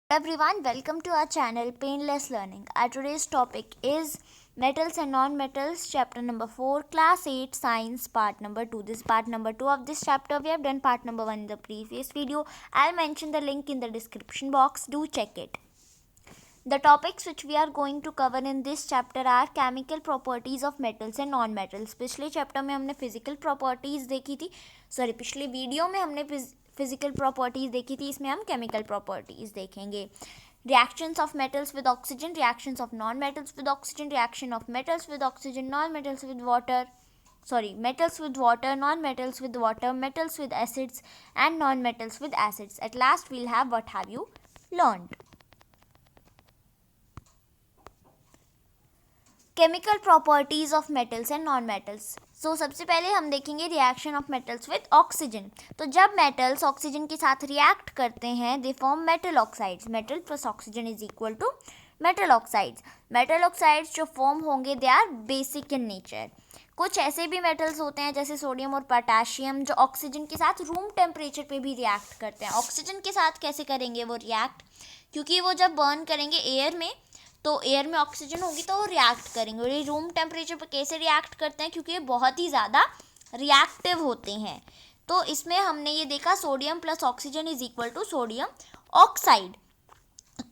Everyone, welcome to our channel Painless Learning. Our today's topic is Metals and Non-Metals, chapter number 4, class 8, science, part number 2. This is part number 2 of this chapter. We have done part number 1 in the previous video. I'll mention the link in the description box. Do check it. The topics which we are going to cover in this chapter are chemical properties of metals and non-metals. पिछले chapter में हमने physical properties देखी थी, पिछले video में हमने physical properties देखी थी, इसमें हम केमिकल प्रॉपर्टीज़ देखेंगे. Reactions of metals with oxygen, reactions of non-metals with oxygen, reaction of metals with oxygen, non-metals with water, metals with water, non-metals with water, metals with acids and non-metals with acids. At last we'll have what have you learned. Chemical properties of metals and non metals. So सबसे पहले हम देखेंगे reaction of metals with oxygen. तो जब metals oxygen के साथ react करते हैं they form metal oxides. Metal plus oxygen is equal to metal oxides. Metal oxides जो फॉर्म होंगे they are basic in nature. कुछ ऐसे भी मेटल्स होते हैं जैसे सोडियम और पोटाशियम जो ऑक्सीजन के साथ रूम टेम्परेचर पे भी रिएक्ट करते हैं. ऑक्सीजन के साथ कैसे करेंगे वो रिएक्ट, क्योंकि वो जब बर्न करेंगे एयर में तो एयर में ऑक्सीजन होगी तो वो रिएक्ट करेंगे. और ये रूम टेम्परेचर पर कैसे रिएक्ट करते हैं, क्योंकि ये बहुत ही ज़्यादा रिएक्टिव होते हैं. तो इसमें हमने ये देखा sodium plus oxygen is equal to sodium oxide.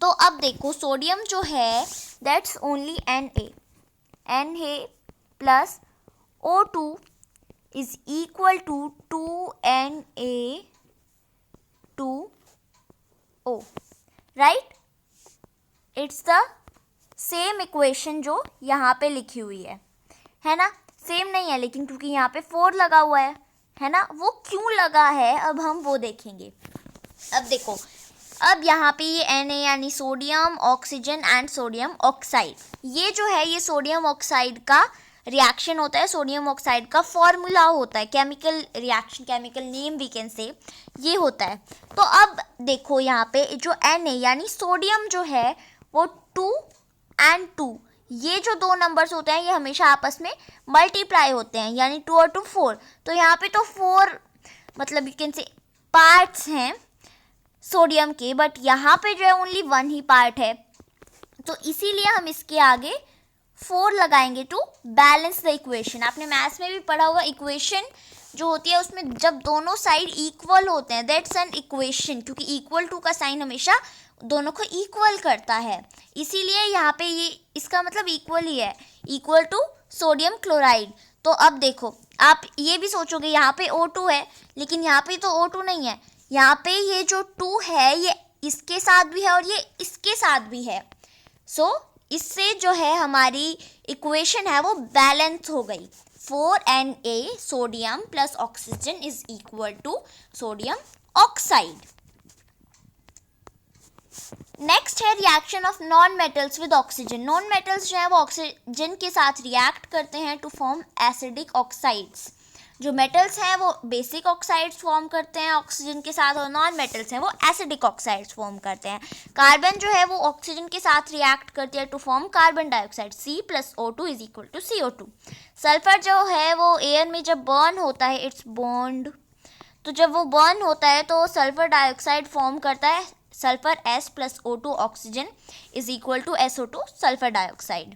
तो अब देखो सोडियम जो है that's only Na plus O2 is equal to 2Na2O, right. It's the same equation जो यहाँ पे लिखी हुई है ना. सेम नहीं है लेकिन क्योंकि यहाँ पे 4 लगा हुआ है ना. वो क्यों लगा है अब हम वो देखेंगे. अब देखो, अब यहाँ पे ये Na यानी sodium oxygen and sodium oxide, ये जो है ये सोडियम ऑक्साइड का रिएक्शन होता है. सोडियम ऑक्साइड का फॉर्मूला होता है, chemical reaction, chemical name we can say ये होता है. तो अब देखो यहाँ पे जो Na यानी सोडियम जो है वो 2 and 2, ये जो दो नंबर्स होते हैं ये हमेशा आपस में मल्टीप्लाई होते हैं, यानी 2 और 2 4. तो यहाँ पे तो 4 मतलब यू कैन से पार्ट्स हैं सोडियम के, बट यहाँ पे जो है ओनली 1 ही पार्ट है. तो इसीलिए हम इसके आगे 4 लगाएंगे टू बैलेंस द इक्वेशन. आपने मैथ्स में भी पढ़ा होगा, इक्वेशन जो होती है उसमें जब दोनों साइड इक्वल होते हैं दैट्स एन इक्वेशन, क्योंकि इक्वल टू का साइन हमेशा दोनों को इक्वल करता है. इसीलिए यहाँ पे ये इसका मतलब इक्वल ही है, इक्वल टू सोडियम क्लोराइड. तो अब देखो आप ये भी सोचोगे यहाँ पे O2 है, लेकिन यहाँ पे तो O2 नहीं है. यहाँ पे ये जो 2 है ये इसके साथ भी है और ये इसके साथ भी है. सो इससे जो है हमारी इक्वेशन है वो बैलेंस हो गई. 4Na sodium plus oxygen is equal to sodium oxide. Next है reaction of non metals with oxygen. Non metals जो है वो ऑक्सीजन के साथ रिएक्ट करते हैं टू फॉर्म एसिडिक ऑक्साइड्स. जो मेटल्स हैं वो बेसिक ऑक्साइड्स फॉर्म करते हैं ऑक्सीजन के साथ, और नॉन मेटल्स हैं वो एसिडिक ऑक्साइड्स फॉर्म करते हैं. कार्बन जो है वो ऑक्सीजन के साथ रिएक्ट करती है to form carbon dioxide. C plus O2 is equal to CO2. Sulphur जो है वो एयर में जब बर्न होता है इट्स बॉन्ड, तो जब वो बर्न होता है तो सल्फर डाइऑक्साइड फॉर्म करता है. Sulphur S plus O2 oxygen is equal to SO2 sulphur dioxide.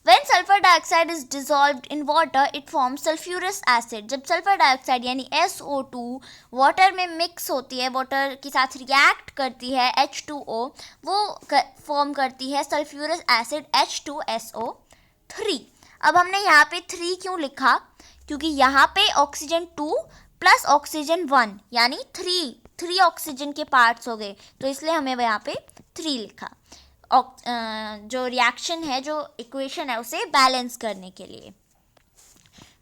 When sulfur dioxide is dissolved in water, it forms sulfurous acid. जब सल्फर डाइऑक्साइड यानी SO2 वाटर में मिक्स होती है, वाटर के साथ react करती है H2O, वो फॉर्म करती है सल्फ्यूरस एसिड H2SO3. अब हमने यहाँ पे 3 क्यों लिखा, क्योंकि यहाँ पे ऑक्सीजन 2 प्लस ऑक्सीजन 1 यानी 3 ऑक्सीजन के पार्ट्स हो गए, तो इसलिए हमें यहाँ पे 3 लिखा. जो रिएक्शन है, जो इक्वेशन है उसे बैलेंस करने के लिए.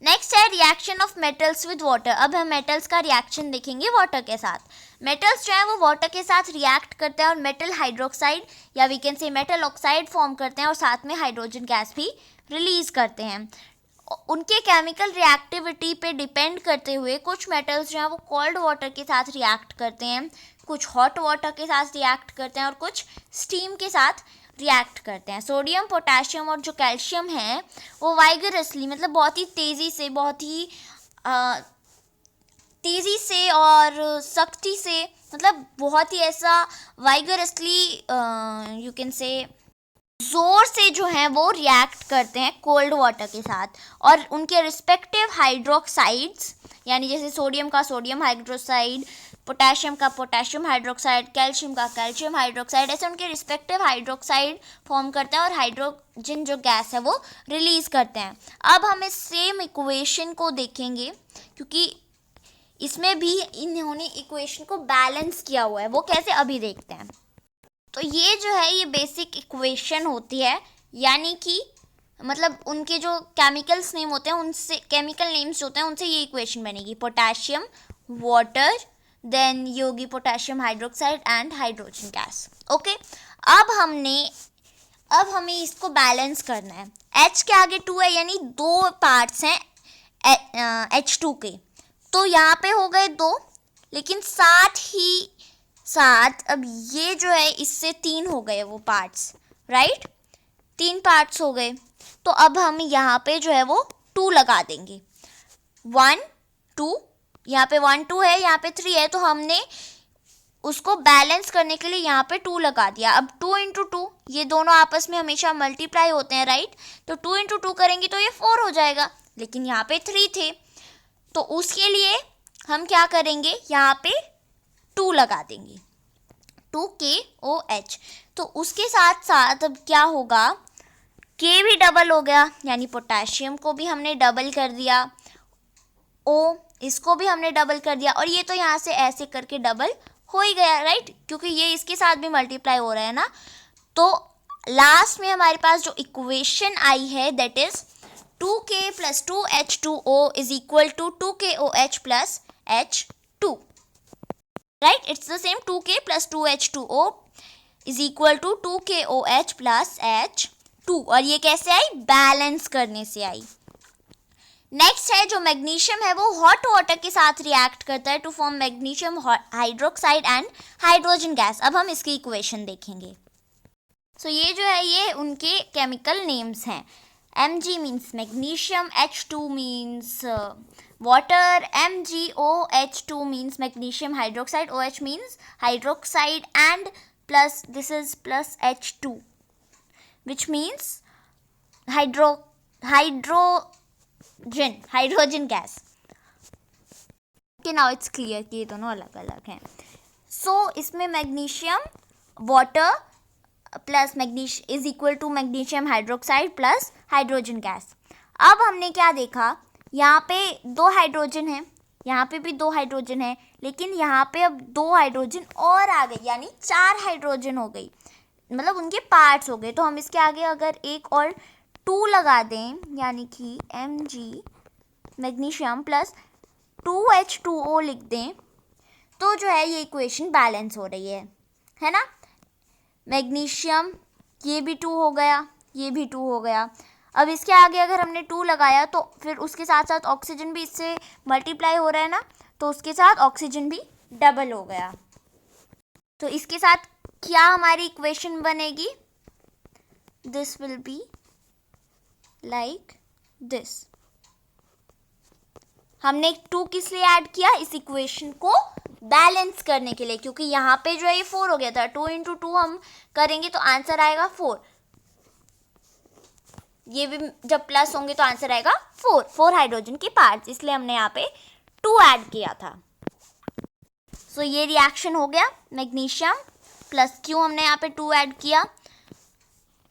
नेक्स्ट है reaction of metals with water. अब हम मेटल्स का रिएक्शन देखेंगे वाटर के साथ. मेटल्स जो है वो वाटर के साथ रिएक्ट करते हैं और मेटल हाइड्रोक्साइड या we can say metal oxide form करते हैं और साथ में हाइड्रोजन गैस भी रिलीज करते हैं. उनके केमिकल रिएक्टिविटी पे डिपेंड करते हुए कुछ मेटल्स जो हैं वो कोल्ड वाटर के साथ रिएक्ट करते हैं, कुछ हॉट वाटर के साथ रिएक्ट करते हैं और कुछ स्टीम के साथ रिएक्ट करते हैं. सोडियम, पोटेशियम और जो कैल्शियम है वो वाइगरसली मतलब बहुत ही तेज़ी से और सख्ती से मतलब बहुत ही ऐसा वाइगरसली यू कैन से जोर से जो है वो रिएक्ट करते हैं कोल्ड वाटर के साथ, और उनके रिस्पेक्टिव हाइड्रोक्साइड्स यानी जैसे सोडियम का सोडियम हाइड्रोक्साइड, पोटेशियम का पोटेशियम हाइड्रोक्साइड, कैल्शियम का कैल्शियम हाइड्रोक्साइड, ऐसे उनके रिस्पेक्टिव हाइड्रोक्साइड फॉर्म करते हैं और हाइड्रोजन जो गैस है वो रिलीज करते हैं। अब हम इस सेम इक्वेशन को देखेंगे क्योंकि इसमें भी इन्होंने इक्वेशन को बैलेंस किया हुआ है, वो कैसे अभी देखते हैं। तो ये जो है ये बेसिक इक्वेशन होती है, यानी कि मतलब उनके जो केमिकल्स नेम होते हैं उनसे, केमिकल नेम्स जो होते हैं उनसे ये इक्वेशन बनेगी, पोटेशियम वाटर, देन ये होगी potassium hydroxide and hydrogen gas. Okay, अब हमें इसको बैलेंस करना है। H के आगे 2 है यानी 2 पार्ट्स हैं H2 के, तो यहाँ पे हो गए 2, लेकिन साथ अब ये जो है इससे 3 हो गए वो पार्ट्स, राइट, 3 पार्ट्स हो गए। तो अब हम यहाँ पे जो है वो 2 लगा देंगे, 1 2, यहाँ पे 1 2 है, यहाँ पे 3 है, तो हमने उसको बैलेंस करने के लिए यहाँ पे 2 लगा दिया। अब 2 इंटू 2, ये दोनों आपस में हमेशा मल्टीप्लाई होते हैं, राइट, तो 2 इंटू 2 करेंगे तो ये 4 हो जाएगा, लेकिन यहाँ पे 3 थे, तो उसके लिए हम क्या करेंगे, यहाँ पे 2 लगा देंगे, 2KOH। तो उसके साथ साथ अब क्या होगा, K भी डबल हो गया, यानी पोटेशियम को भी हमने डबल कर दिया, O इसको भी हमने डबल कर दिया, और ये तो यहाँ से ऐसे करके डबल हो ही गया, राइट, क्योंकि ये इसके साथ भी मल्टीप्लाई हो रहा है ना। तो लास्ट में हमारे पास जो इक्वेशन आई है that is 2K plus 2H2O is equal to 2KOH plus H2, right, it's the same, 2K plus 2H2O is equal to 2KOH plus H2, और ये कैसे आई, बैलेंस करने से आई। नेक्स्ट है जो मैग्नीशियम है वो हॉट वाटर के साथ रिएक्ट करता है to form magnesium hydroxide and hydrogen gas. अब हम इसकी इक्वेशन देखेंगे। सो ये जो है ये उनके केमिकल नेम्स हैं, Mg means magnesium, H2 means water, MgOH2 means magnesium hydroxide, OH means hydroxide and plus this is plus H2 which means hydrogen gas. Okay, now it's clear कि ये दोनों अलग अलग हैं। सो इसमें magnesium water plus magnesium is equal to magnesium hydroxide plus hydrogen gas. अब हमने क्या देखा, यहाँ पे 2 हाइड्रोजन है, यहाँ पे भी 2 हाइड्रोजन है, लेकिन यहाँ पे अब 2 हाइड्रोजन और आ गई, यानी 4 हाइड्रोजन हो गई, मतलब उनके पार्ट्स हो गए। तो हम इसके आगे अगर एक और 2 लगा दें, यानी कि Mg मैग्नीशियम प्लस 2H2O लिख दें, तो जो है ये इक्वेशन बैलेंस हो रही है ना। मैग्नीशियम ये भी 2 हो गया, ये भी 2 हो गया। अब इसके आगे अगर हमने 2 लगाया तो फिर उसके साथ साथ ऑक्सीजन भी इससे मल्टीप्लाई हो रहा है ना, तो उसके साथ ऑक्सीजन भी डबल हो गया। तो इसके साथ क्या हमारी इक्वेशन बनेगी, this will be like this. हमने 2 किस लिए ऐड किया, इस इक्वेशन को बैलेंस करने के लिए, क्योंकि यहाँ पे जो है ये 4 हो गया था, 2 इंटू 2 हम करेंगे तो आंसर आएगा 4, ये भी जब प्लस होंगे तो आंसर आएगा 4 हाइड्रोजन के पार्ट्स, इसलिए हमने यहाँ पे 2 ऐड किया था। सो ये रिएक्शन हो गया, मैग्नीशियम प्लस क्यों हमने यहाँ पे 2 ऐड किया,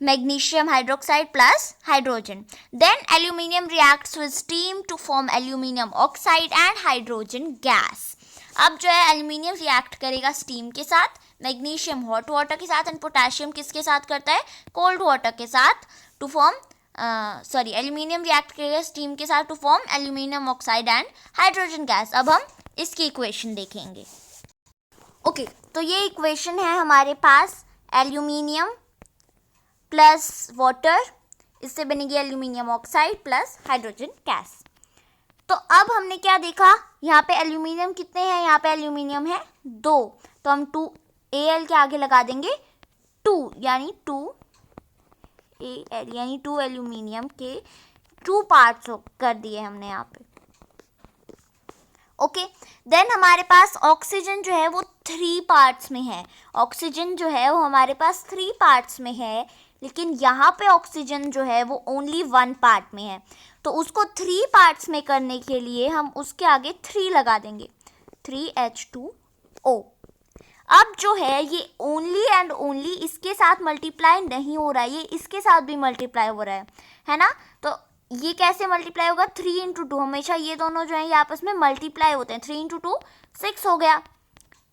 magnesium hydroxide plus hydrogen. Then aluminium reacts with steam to form aluminium oxide and hydrogen gas. अब जो है एल्यूमिनियम रिएक्ट करेगा स्टीम के साथ, मैग्नीशियम हॉट वाटर के साथ एंड पोटेशियम किसके साथ करता है, कोल्ड वाटर के साथ टू फॉर्म एल्यूमिनियम रिएक्ट करेगा स्टीम के साथ to form aluminium oxide and hydrogen gas. अब हम इसकी इक्वेशन देखेंगे। ओके, तो ये इक्वेशन है हमारे पास, एल्यूमिनियम प्लस वाटर, इससे बनेगी aluminium oxide plus hydrogen gas. तो अब हमने क्या देखा, यहाँ पे एल्यूमिनियम कितने हैं, यहाँ पे एल्यूमिनियम है 2, तो हम 2Al के आगे लगा देंगे 2, यानी 2Al यानी 2 एल्यूमिनियम के 2 पार्ट्स कर दिए हमने यहाँ पे। ओके। देन हमारे पास ऑक्सीजन जो है वो 3 पार्ट्स में है, ऑक्सीजन जो है वो हमारे पास 3 पार्ट्स में है, लेकिन यहाँ पे ऑक्सीजन जो है वो ओनली 1 पार्ट में है। तो उसको 3 पार्ट्स में करने के लिए हम उसके आगे 3 लगा देंगे, 3H2O। अब जो है ये ओनली एंड ओनली इसके साथ मल्टीप्लाई नहीं हो रहा है, ये इसके साथ भी मल्टीप्लाई हो रहा है ना। तो ये कैसे मल्टीप्लाई होगा, 3 इंटू 2, हमेशा ये दोनों जो है ये आपस में मल्टीप्लाई होते हैं, 3 इंटू 2 6 हो गया।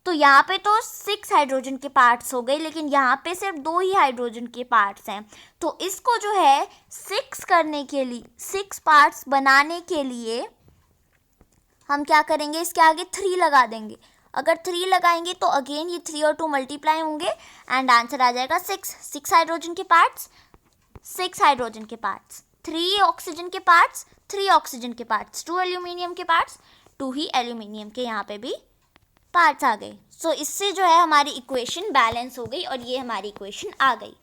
तो यहाँ पे तो 6 हाइड्रोजन के पार्ट्स हो गए, लेकिन यहाँ पे सिर्फ 2 ही हाइड्रोजन के पार्ट्स हैं। तो इसको जो है 6 करने के लिए, 6 पार्ट्स बनाने के लिए हम क्या करेंगे, इसके आगे 3 लगा देंगे। अगर 3 लगाएंगे तो अगेन ये 3 और 2 मल्टीप्लाई होंगे एंड आंसर आ जाएगा 6 हाइड्रोजन के पार्ट्स, 6 हाइड्रोजन के पार्ट्स, 3 ऑक्सीजन के पार्ट्स, 3 ऑक्सीजन के पार्ट्स, 2 एल्यूमिनियम के पार्ट्स, 2 ही एल्यूमिनियम के यहाँ पे भी पार्ट्स आ गए। सो इससे जो है हमारी इक्वेशन बैलेंस हो गई और ये हमारी इक्वेशन आ गई,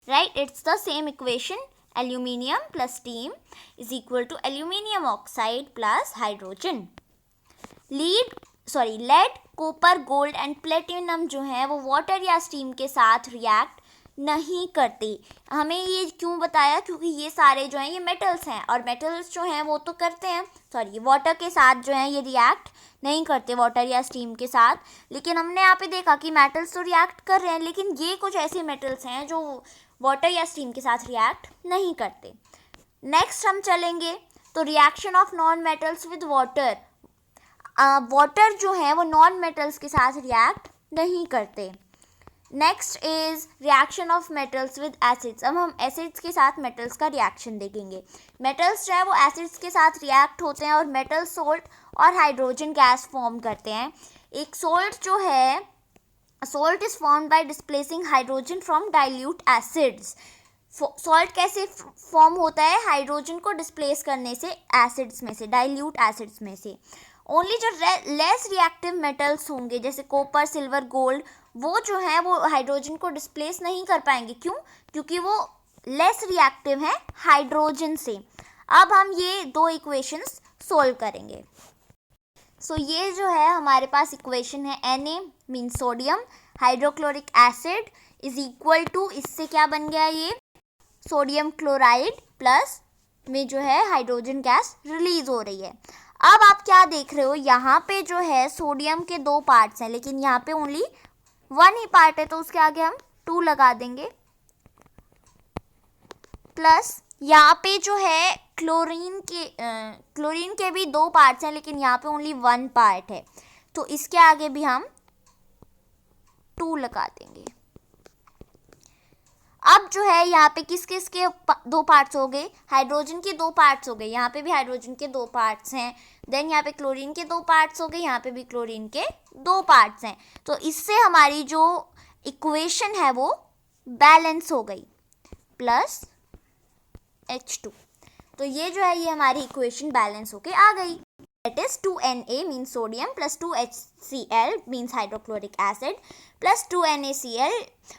right. It's the same equation, aluminium plus steam is equal to aluminium oxide plus hydrogen. Lead, copper, gold and platinum जो है वो वाटर या स्टीम के साथ रिएक्ट नहीं करते। हमें ये क्यों बताया, क्योंकि ये सारे जो हैं ये मेटल्स हैं और मेटल्स जो हैं वो तो करते हैं, वाटर के साथ जो है ये रिएक्ट नहीं करते, वाटर या स्टीम के साथ। लेकिन हमने यहाँ पे देखा कि मेटल्स तो रिएक्ट कर रहे हैं, लेकिन ये कुछ ऐसे मेटल्स हैं जो वाटर या स्टीम के साथ रिएक्ट नहीं करते। नेक्स्ट हम चलेंगे तो reaction of non metals with water. Water जो है वो नॉन मेटल्स के साथ रिएक्ट नहीं करते। Next is reaction of metals with acids. अब हम एसिड्स के साथ मेटल्स का रिएक्शन देखेंगे। मेटल्स जो है वो एसिड्स के साथ रिएक्ट होते हैं और मेटल सोल्ट और हाइड्रोजन गैस फॉर्म करते हैं। एक सोल्ट जो है, salt is formed by displacing hydrogen from dilute acids. Salt कैसे फॉर्म होता है, हाइड्रोजन को डिस्प्लेस करने से एसिड्स में से, डाइल्यूट एसिड्स में से। ओनली जो लेस रिएक्टिव मेटल्स होंगे जैसे कॉपर, सिल्वर, गोल्ड, वो जो है वो हाइड्रोजन को डिस्प्लेस नहीं कर पाएंगे। क्यों? क्योंकि वो लेस रिएक्टिव है हाइड्रोजन से। अब हम ये दो इक्वेशंस सोल्व करेंगे। सो ये जो है हमारे पास इक्वेशन है, Na mean sodium hydrochloric acid is equal to, इससे क्या बन गया, ये सोडियम क्लोराइड प्लस में जो है हाइड्रोजन गैस रिलीज हो रही है। अब आप क्या देख रहे हो, यहाँ पे जो है सोडियम के 2 पार्ट्स हैं, लेकिन यहाँ पे ओनली 1 ही पार्ट है, तो उसके आगे हम 2 लगा देंगे। प्लस यहाँ पे जो है क्लोरीन के भी 2 पार्ट्स हैं, लेकिन यहाँ पे ओनली 1 पार्ट है, तो इसके आगे भी हम 2 लगा देंगे। अब जो है यहाँ पे किस किस के 2 पार्ट्स हो गए, हाइड्रोजन के 2 पार्ट्स हो गए, यहाँ पे भी हाइड्रोजन के 2 पार्ट्स हैं। देन यहाँ पे क्लोरीन के 2 पार्ट्स हो गए, यहाँ पे भी क्लोरीन के 2 पार्ट्स हैं। तो इससे हमारी जो इक्वेशन है वो बैलेंस हो गई, प्लस H2। तो ये जो है ये हमारी इक्वेशन बैलेंस होके आ गई। That is 2Na means sodium plus 2HCl means hydrochloric acid plus 2NaCl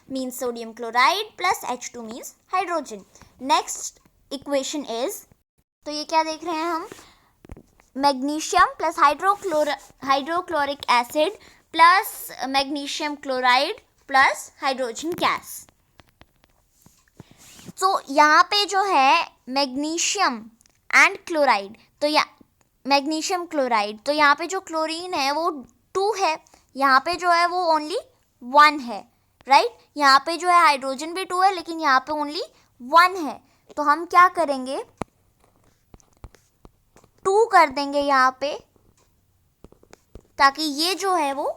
means sodium chloride plus H2 means hydrogen. Next equation is, तो ये क्या देख रहे हैं हम, magnesium plus hydrochloric acid plus magnesium chloride plus hydrogen gas. तो यहाँ पे जो है मैग्नीशियम एंड क्लोराइड, तो मैग्नीशियम क्लोराइड, तो यहाँ पे जो क्लोरीन है वो 2 है, यहाँ पे जो है वो ओनली 1 है, राइट। यहाँ पे जो है हाइड्रोजन भी 2 है, लेकिन यहाँ पे ओनली 1 है। तो हम क्या करेंगे, 2 कर देंगे यहाँ पे, ताकि ये जो है वो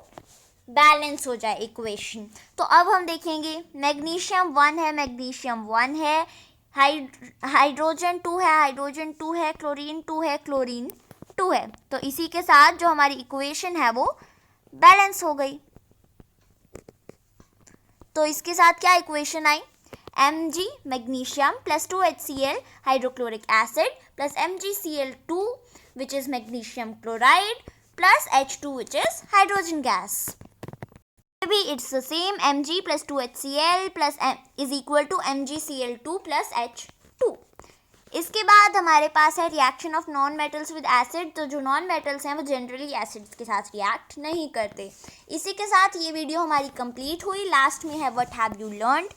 बैलेंस हो जाए इक्वेशन। तो अब हम देखेंगे, मैग्नीशियम 1 है, मैग्नीशियम 1 है, हाइड्रोजन 2 है, हाइड्रोजन 2 है, क्लोरीन 2 है, क्लोरीन 2 है। तो इसी के साथ जो हमारी इक्वेशन है वो बैलेंस हो गई। तो इसके साथ क्या equation I, Mg magnesium plus 2HCl hydrochloric acid plus MgCl2 which is magnesium chloride plus H2 which is hydrogen gas. Maybe it's the same, Mg plus 2HCl plus is equal to MgCl2 plus H2. इसके बाद हमारे पास है reaction of non metals with acid. तो जो non metals हैं वो generally acids के साथ रिएक्ट नहीं करते। इसी के साथ ये वीडियो हमारी कंप्लीट हुई। लास्ट में है what have you learned.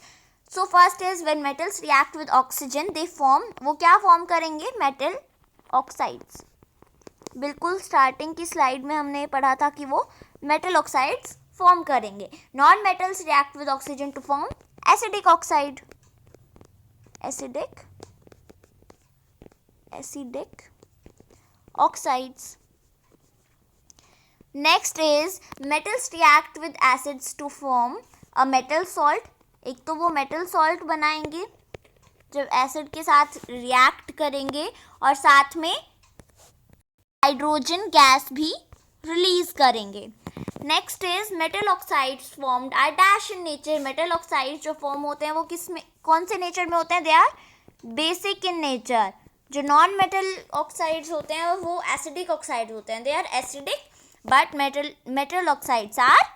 So first is when metals react with oxygen they form, वो क्या फॉर्म करेंगे? Metal oxides. बिल्कुल स्टार्टिंग की स्लाइड में हमने पढ़ा था कि वो मेटल ऑक्साइड्स फॉर्म करेंगे। Non metals react with oxygen to form acidic oxide, acidic oxides. Next is metals react with acids to form a metal salt. एक तो वो मेटल सॉल्ट बनाएंगे जब एसिड के साथ रिएक्ट करेंगे और साथ में हाइड्रोजन गैस भी रिलीज करेंगे। Next is metal oxides formed are dash in nature. Metal oxides जो फॉर्म होते हैं वो किस में, कौन से नेचर में होते हैं? They are basic in nature. जो नॉन मेटल ऑक्साइड्स होते हैं वो एसिडिक ऑक्साइड होते हैं, they are acidic, but metal oxides are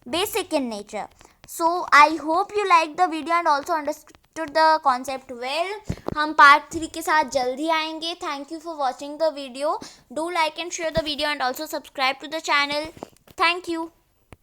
basic in nature. So I hope you liked the video and also understood the concept well. हम part 3 के साथ जल्दी आएंगे. Thank you for watching the video. Do like and share the video and also subscribe to the channel. Thank you.